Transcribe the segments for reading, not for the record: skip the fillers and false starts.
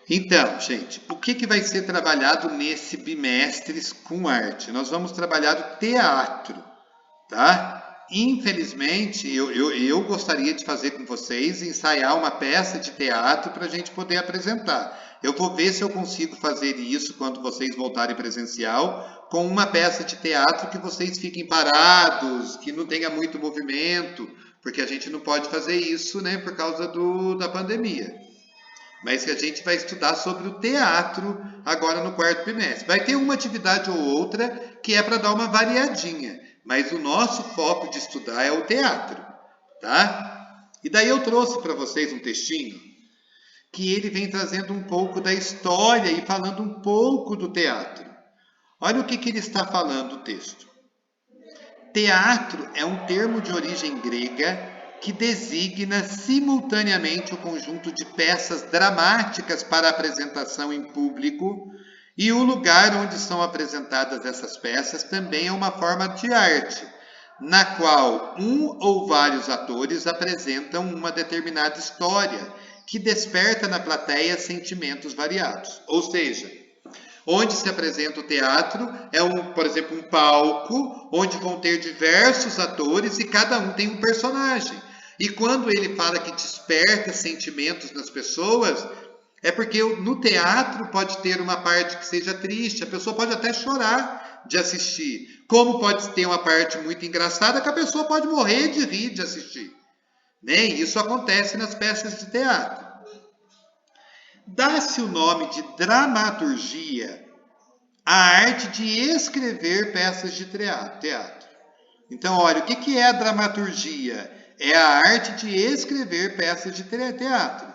Então, gente, o que vai ser trabalhado nesse bimestres com arte? Nós vamos trabalhar o teatro, tá? Infelizmente, eu gostaria de fazer com vocês, ensaiar uma peça de teatro para a gente poder apresentar. Eu vou ver se eu consigo fazer isso quando vocês voltarem presencial, com uma peça de teatro que vocês fiquem parados, que não tenha muito movimento, porque a gente não pode fazer isso, né, por causa da pandemia. Mas que a gente vai estudar sobre o teatro agora no quarto bimestre. Vai ter uma atividade ou outra que é para dar uma variadinha, mas o nosso foco de estudar é o teatro, tá? E daí eu trouxe para vocês um textinho que ele vem trazendo um pouco da história e falando um pouco do teatro. Olha o que ele está falando, o texto. Teatro é um termo de origem grega que designa simultaneamente o conjunto de peças dramáticas para apresentação em público, e o lugar onde são apresentadas essas peças também é uma forma de arte, na qual um ou vários atores apresentam uma determinada história que desperta na plateia sentimentos variados. Ou seja, onde se apresenta o teatro é, por exemplo, um palco onde vão ter diversos atores e cada um tem um personagem. E quando ele fala que desperta sentimentos nas pessoas, é porque no teatro pode ter uma parte que seja triste, a pessoa pode até chorar de assistir. Como pode ter uma parte muito engraçada que a pessoa pode morrer de rir de assistir. Né? Isso acontece nas peças de teatro. Dá-se o nome de dramaturgia à arte de escrever peças de teatro. Então, olha, o que é a dramaturgia? É a arte de escrever peças de teatro,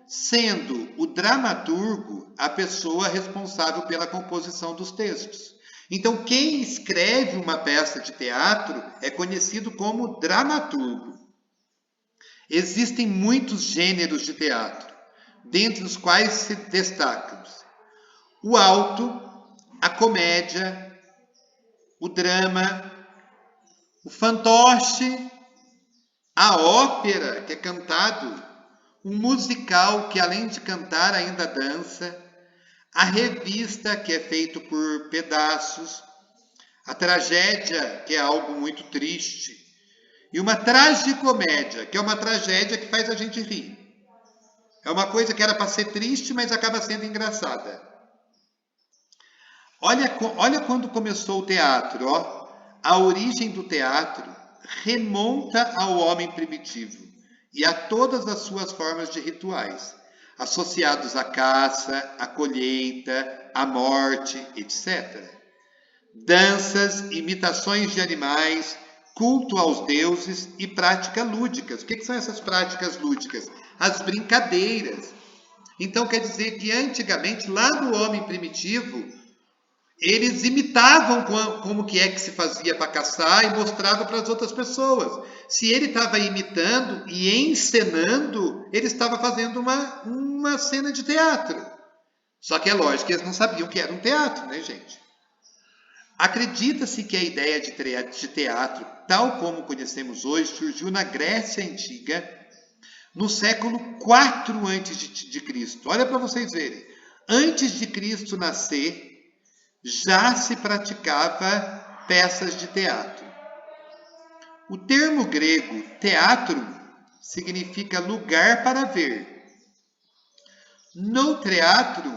sendo o dramaturgo a pessoa responsável pela composição dos textos. Então, quem escreve uma peça de teatro é conhecido como dramaturgo. Existem muitos gêneros de teatro, dentre os quais se destacam o alto, a comédia, o drama, o fantoche, a ópera, que é cantado, o musical, que além de cantar ainda dança, a revista, que é feito por pedaços, a tragédia, que é algo muito triste, e uma tragicomédia, que é uma tragédia que faz a gente rir. É uma coisa que era para ser triste, mas acaba sendo engraçada. Olha quando começou o teatro, ó. A origem do teatro remonta ao homem primitivo e a todas as suas formas de rituais, associados à caça, à colheita, à morte, etc. Danças, imitações de animais, culto aos deuses e práticas lúdicas. O que são essas práticas lúdicas? As brincadeiras. Então quer dizer que antigamente, lá no homem primitivo, eles imitavam como que é que se fazia para caçar e mostrava para as outras pessoas. Se ele estava imitando e encenando, ele estava fazendo uma cena de teatro. Só que é lógico que eles não sabiam que era um teatro, né, gente? Acredita-se que a ideia de teatro, tal como conhecemos hoje, surgiu na Grécia Antiga, no século IV a.C. Olha para vocês verem. Antes de Cristo nascer, já se praticava peças de teatro. O termo grego teatro significa lugar para ver. No teatro,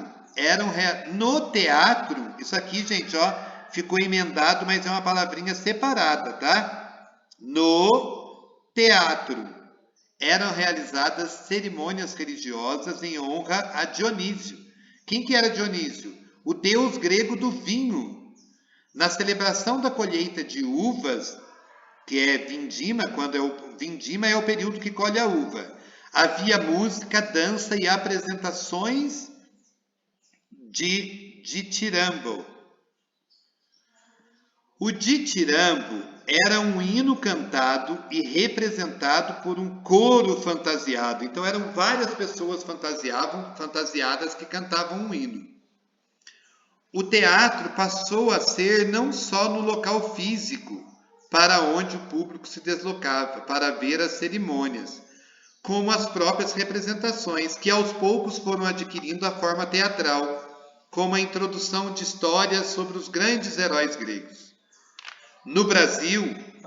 isso aqui, gente, ó, ficou emendado, mas é uma palavrinha separada, tá? No teatro eram realizadas cerimônias religiosas em honra a Dionísio. Quem que era Dionísio? O deus grego do vinho. Na celebração da colheita de uvas, que é vindima, vindima é o período que colhe a uva, havia música, dança e apresentações de ditirambo. O ditirambo era um hino cantado e representado por um coro fantasiado. Então eram várias pessoas fantasiadas que cantavam um hino. O teatro passou a ser não só no local físico, para onde o público se deslocava para ver as cerimônias, como as próprias representações, que aos poucos foram adquirindo a forma teatral, como a introdução de histórias sobre os grandes heróis gregos. No Brasil,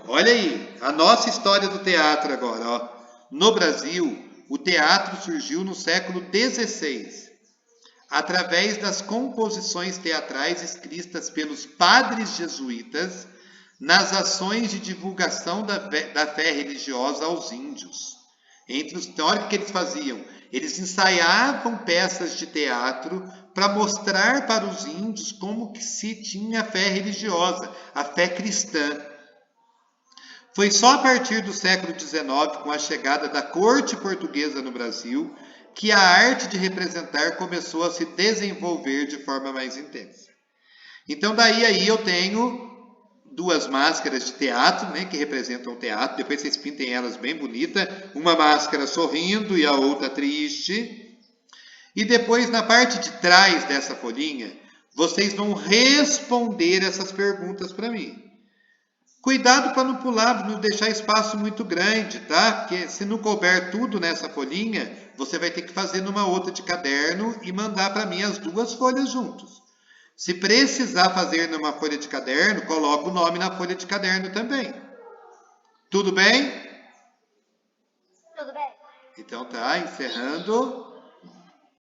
olha aí, a nossa história do teatro agora. Ó. No Brasil, o teatro surgiu no século XVI, através das composições teatrais escritas pelos padres jesuítas nas ações de divulgação da fé religiosa aos índios. Olha o que eles faziam. Eles ensaiavam peças de teatro para mostrar para os índios como que se tinha a fé religiosa, a fé cristã. Foi só a partir do século XIX, com a chegada da corte portuguesa no Brasil, que a arte de representar começou a se desenvolver de forma mais intensa. Então, daí aí eu tenho duas máscaras de teatro, né, que representam o teatro. Depois vocês pintem elas bem bonitas. Uma máscara sorrindo e a outra triste. E depois, na parte de trás dessa folhinha, vocês vão responder essas perguntas para mim. Cuidado para não pular, não deixar espaço muito grande, tá? Porque se não couber tudo nessa folhinha, você vai ter que fazer numa outra de caderno e mandar para mim as duas folhas juntos. Se precisar fazer numa folha de caderno, coloca o nome na folha de caderno também. Tudo bem? Tudo bem. Então tá, encerrando.